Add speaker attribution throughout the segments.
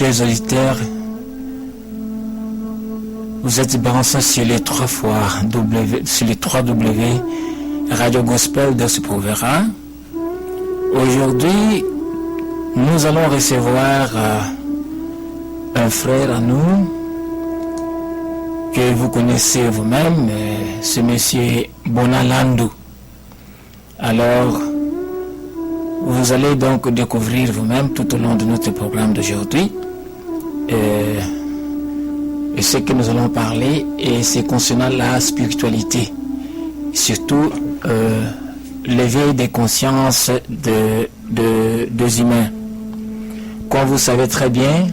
Speaker 1: Chers auditeurs, vous êtes branchés sur les 3 W Radio Gospel de se Prouvera. Aujourd'hui, nous allons recevoir un frère à nous que vous connaissez vous-même, ce monsieur Bona Landu. Alors, vous allez donc découvrir vous-même tout au long de notre programme d'aujourd'hui. Et ce que nous allons parler, et c'est concernant la spiritualité, surtout l'éveil des consciences des humains. Comme vous savez très bien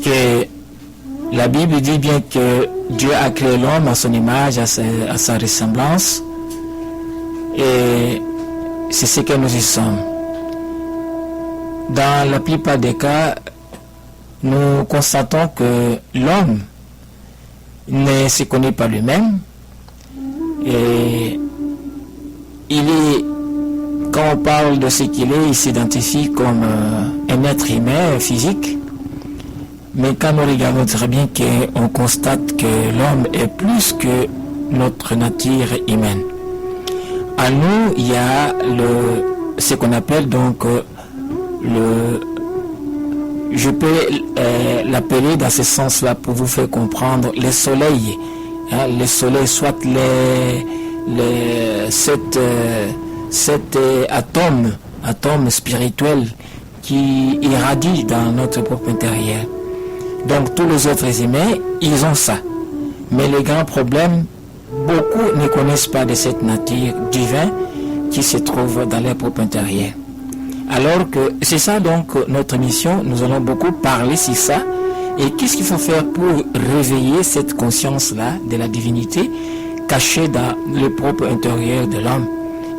Speaker 1: que la Bible dit bien que Dieu a créé l'homme à son image, à sa ressemblance, et c'est ce que nous y sommes. Dans la plupart des cas, nous constatons que l'homme ne se connaît pas lui-même et quand on parle de ce qu'il est, il s'identifie comme un être humain physique, mais quand nous regardons très bien on constate que l'homme est plus que notre nature humaine. En nous, il y a ce qu'on appelle donc je peux l'appeler dans ce sens-là pour vous faire comprendre le soleil. Le soleil, soit cet atome spirituel qui irradie dans notre propre intérieur. Donc tous les autres humains, ils ont ça. Mais le grand problème, beaucoup ne connaissent pas de cette nature divine qui se trouve dans leur propre intérieur. Alors que c'est ça donc notre mission, nous allons beaucoup parler sur ça. Et qu'est-ce qu'il faut faire pour réveiller cette conscience-là de la divinité cachée dans le propre intérieur de l'homme?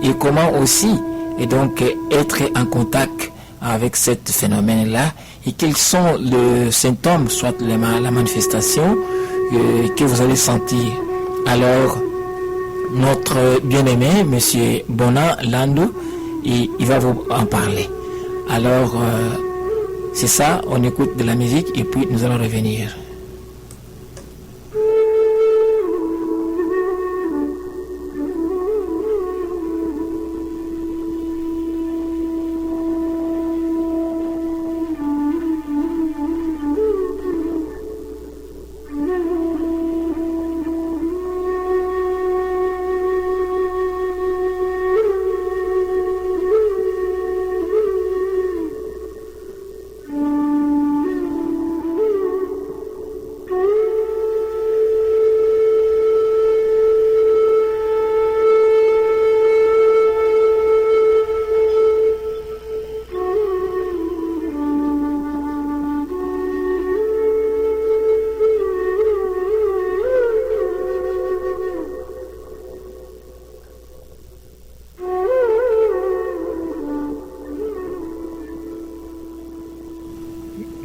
Speaker 1: Et comment aussi et donc être en contact avec ce phénomène-là? Et quels sont les symptômes, soit la manifestation que vous allez sentir? Alors, notre bien-aimé, M. Bona Landu, il va vous en parler. Alors, c'est ça, on écoute de la musique et puis nous allons revenir.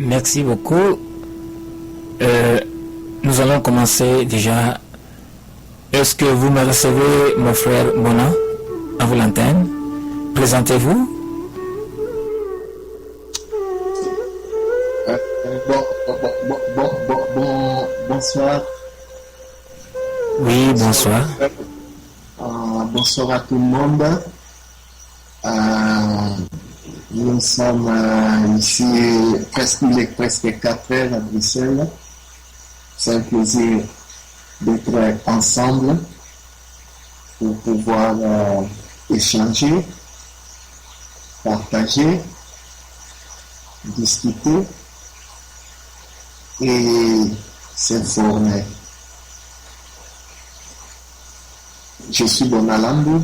Speaker 1: Merci beaucoup. Nous allons commencer déjà. Est-ce que vous me recevez, mon frère Bona, à vous l'antenne? Présentez-vous.
Speaker 2: Bonsoir.
Speaker 1: Oui, bonsoir.
Speaker 2: Bonsoir à tout le monde. Nous sommes ici il est presque 4 heures à Bruxelles. C'est un plaisir d'être ensemble pour pouvoir échanger, partager, discuter et s'informer. Je suis Bona Landu.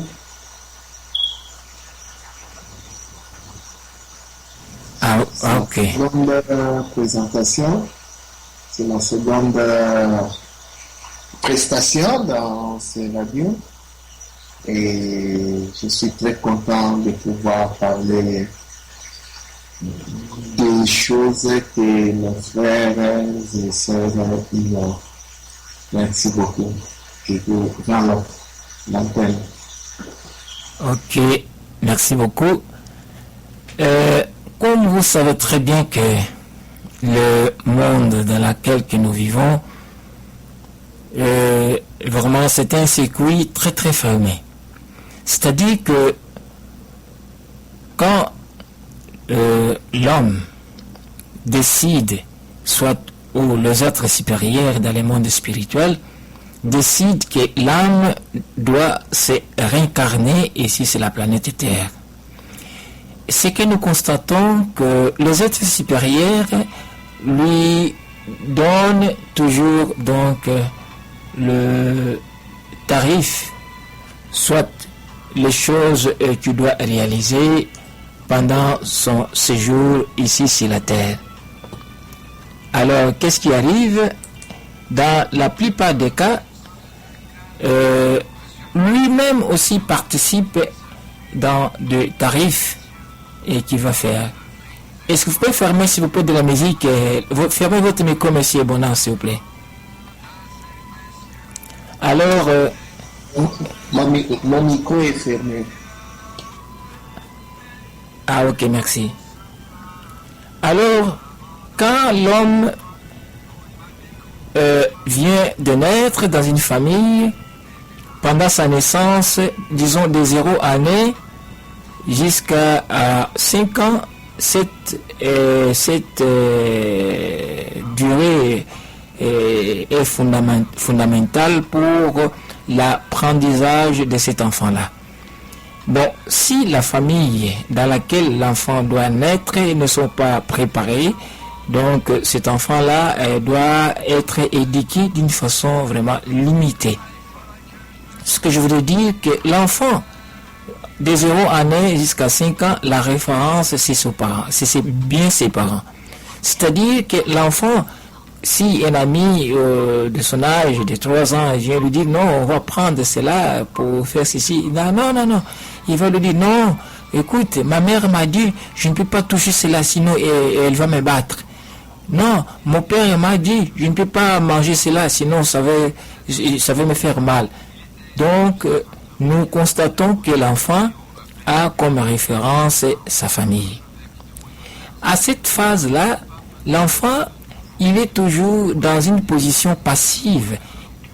Speaker 1: Ok.
Speaker 2: Seconde présentation, c'est la seconde prestation dans ces radios et je suis très content de pouvoir parler des choses que mes frères et sœurs ignorent. Merci beaucoup. Je vous rends l'antenne.
Speaker 1: Ok, merci beaucoup. comme vous savez très bien que le monde dans lequel que nous vivons, vraiment c'est un circuit très très fermé. C'est-à-dire que quand l'homme décide, soit ou les êtres supérieurs dans le monde spirituel, décide que l'âme doit se réincarner ici sur la planète Terre. C'est que nous constatons que les êtres supérieurs lui donnent toujours donc le tarif, soit les choses qu'il doit réaliser pendant son séjour ici sur la Terre. Alors, qu'est-ce qui arrive? Dans la plupart des cas, lui-même aussi participe dans des tarifs et qu'il va faire. Est-ce que vous pouvez fermer, s'il vous plaît, de la musique? Fermez votre micro, monsieur Bonan, s'il vous plaît. Alors...
Speaker 2: Mon micro est fermé.
Speaker 1: Ah, ok, merci. Alors, quand l'homme vient de naître dans une famille, pendant sa naissance, disons de 0 année jusqu'à 5 ans, cette durée est fondamentale pour l'apprentissage de cet enfant-là. Bon, si la famille dans laquelle l'enfant doit naître ne sont pas préparés, donc cet enfant-là doit être éduqué d'une façon vraiment limitée. Ce que je voudrais dire, que l'enfant de 0 année jusqu'à 5 ans, la référence c'est ses parents, c'est bien ses parents. C'est-à-dire que l'enfant, si un ami de son âge, de 3 ans, vient lui dire non, on va prendre cela pour faire ceci, non, il va lui dire non, écoute, ma mère m'a dit je ne peux pas toucher cela sinon elle va me battre. Non, mon père m'a dit je ne peux pas manger cela sinon ça va me faire mal. Donc nous constatons que l'enfant a comme référence sa famille. À cette phase-là, l'enfant il est toujours dans une position passive.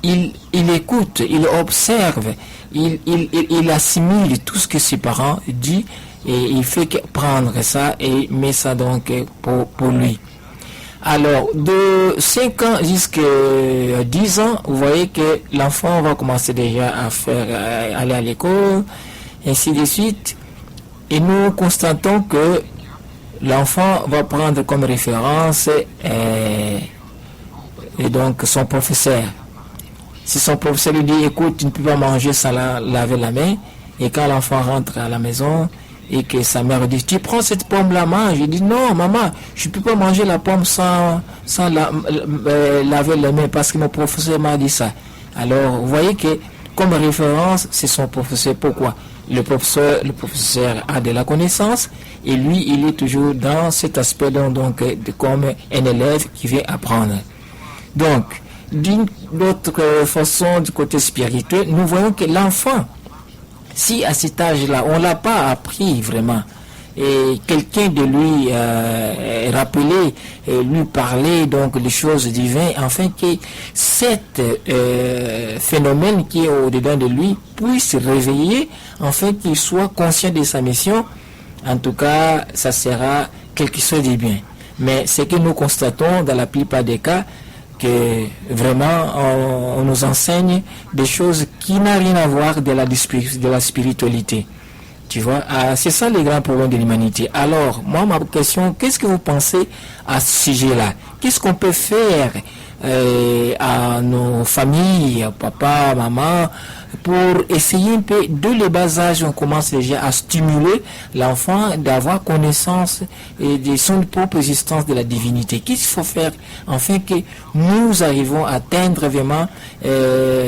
Speaker 1: Il écoute, il observe, il assimile tout ce que ses parents disent et il fait que prendre ça et met ça donc pour lui. Alors, de 5 ans jusqu'à 10 ans, vous voyez que l'enfant va commencer déjà à aller à l'école, ainsi de suite. Et nous constatons que l'enfant va prendre comme référence et donc son professeur. Si son professeur lui dit écoute, tu ne peux pas manger sans laver la main, et quand l'enfant rentre à la maison et que sa mère dit tu prends cette pomme là, mange, il dit non maman, je ne peux pas manger la pomme sans laver les mains parce que mon professeur m'a dit ça. Alors vous voyez que comme référence c'est son professeur. Pourquoi? Le professeur a de la connaissance et lui il est toujours dans cet aspect donc comme un élève qui vient apprendre. Donc d'une autre façon, du côté spirituel, nous voyons que l'enfant, si à cet âge-là on ne l'a pas appris vraiment, et quelqu'un de lui rappeler, lui parler donc des choses divines, afin que cet phénomène qui est au-dedans de lui puisse réveiller, afin qu'il soit conscient de sa mission. En tout cas, ça sera quelque chose de bien. Mais ce que nous constatons dans la plupart des cas, que vraiment on nous enseigne des choses qui n'ont rien à voir de la spiritualité. Tu vois, c'est ça les grands problèmes de l'humanité. Alors, moi, ma question, qu'est-ce que vous pensez à ce sujet-là? Qu'est-ce qu'on peut faire à nos familles, papa, maman, pour essayer un peu, dès le bas âge, on commence déjà à stimuler l'enfant d'avoir connaissance de son propre existence de la divinité. Qu'est-ce qu'il faut faire afin que nous arrivons à atteindre vraiment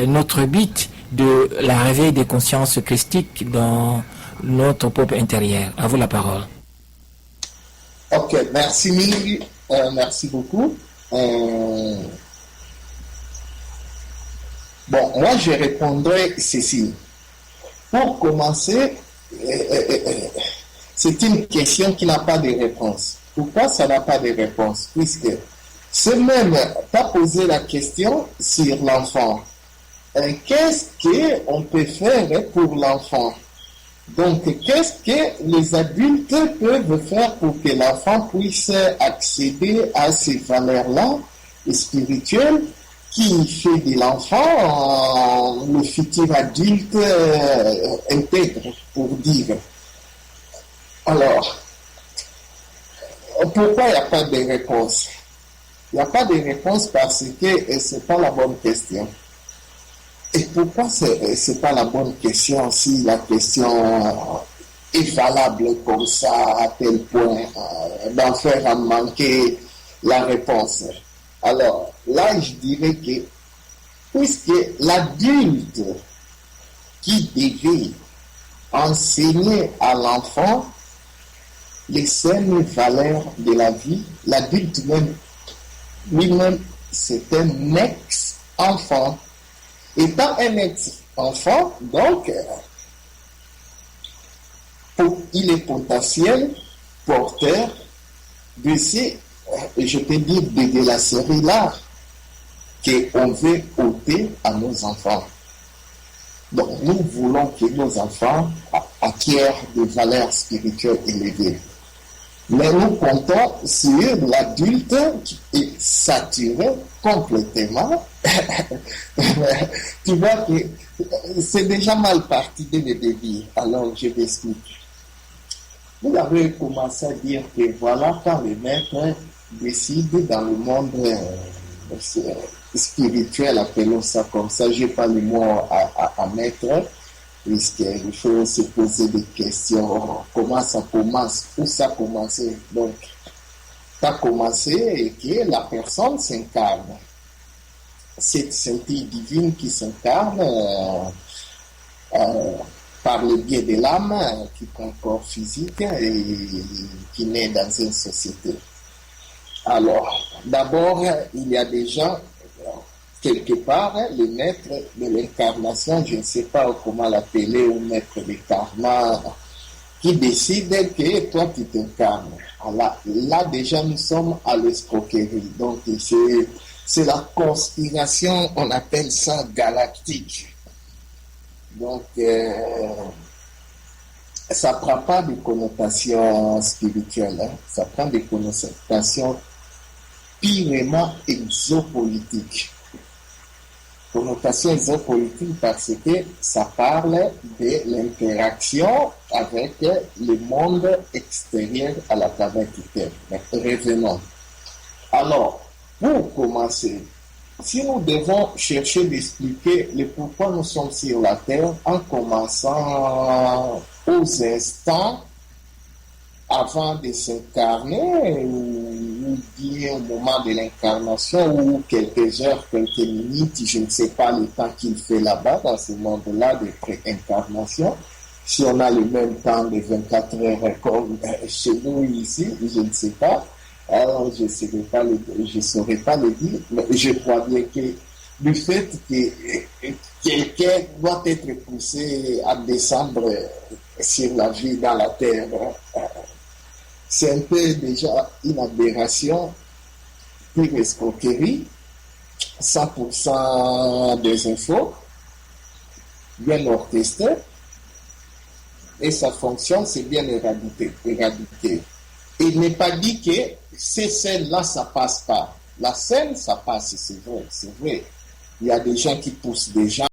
Speaker 1: notre but de la réveil des consciences christiques dans notre propre intérieur. À vous la parole.
Speaker 2: Ok, merci mille, merci beaucoup. Bon, moi je répondrai ceci. Pour commencer, c'est une question qui n'a pas de réponse. Pourquoi ça n'a pas de réponse? Puisque c'est même pas poser la question sur l'enfant. Qu'est-ce qu'on peut faire pour l'enfant? Donc, qu'est-ce que les adultes peuvent faire pour que l'enfant puisse accéder à ces valeurs-là spirituelles qui fait de l'enfant le futur adulte intègre, pour dire. Alors, pourquoi il n'y a pas de réponse? Il n'y a pas de réponse parce que ce n'est pas la bonne question. Et pourquoi ce n'est pas la bonne question si la question est valable comme ça, à tel point d'en faire en manquer la réponse? Alors, là, je dirais que, puisque l'adulte qui devait enseigner à l'enfant les saines valeurs de la vie, l'adulte même, lui-même, c'est un ex-enfant. Étant un ex-enfant, donc, il est potentiel porteur de ces, je peux dire, de la série là qu'on veut ôter à nos enfants. Donc, nous voulons que nos enfants acquièrent des valeurs spirituelles élevées. Mais nous comptons sur l'adulte qui est saturé complètement. Tu vois que c'est déjà mal parti dès le début. Alors, je m'explique. Vous avez commencé à dire que voilà, quand les maîtres décident dans le monde spirituel, appelons ça comme ça, je n'ai pas le mot à mettre, puisqu'il faut se poser des questions. Comment ça commence? Où ça a commencé? Donc, ça a commencé et que la personne s'incarne. Cette sainteté divine qui s'incarne par le biais de l'âme qui prend corps physique et qui naît dans une société. Alors, d'abord, il y a des gens, quelque part, les maîtres de l'incarnation, je ne sais pas comment l'appeler, ou maître de karma, qui décident que toi, tu t'incarnes. Là, déjà, nous sommes à l'escroquerie. Donc, c'est la conspiration, on appelle ça galactique. Donc, ça ne prend pas de connotation spirituelle, hein. Ça prend des connotations purement exopolitiques. Connotation exopolitique parce que ça parle de l'interaction avec le monde extérieur à la planète Terre. Mais revenons. Alors, pour commencer, si nous devons chercher d'expliquer le pourquoi nous sommes sur la Terre, en commençant aux instants avant de s'incarner, ou bien au moment de l'incarnation, ou quelques heures, quelques minutes, je ne sais pas le temps qu'il fait là-bas, dans ce monde-là de pré-incarnation. Si on a le même temps de 24 heures comme chez nous ici, je ne sais pas. Alors, je ne saurais pas le dire, mais je crois bien que du fait que quelqu'un doit être poussé à descendre sur la vie dans la terre, c'est un peu déjà une aberration, pure escroquerie, 100% des infos, bien orchestré, et sa fonction, c'est bien éradiquer. Il n'est pas dit que ces scènes-là, ça passe pas. La scène, ça passe, c'est vrai. Il y a des gens qui poussent des gens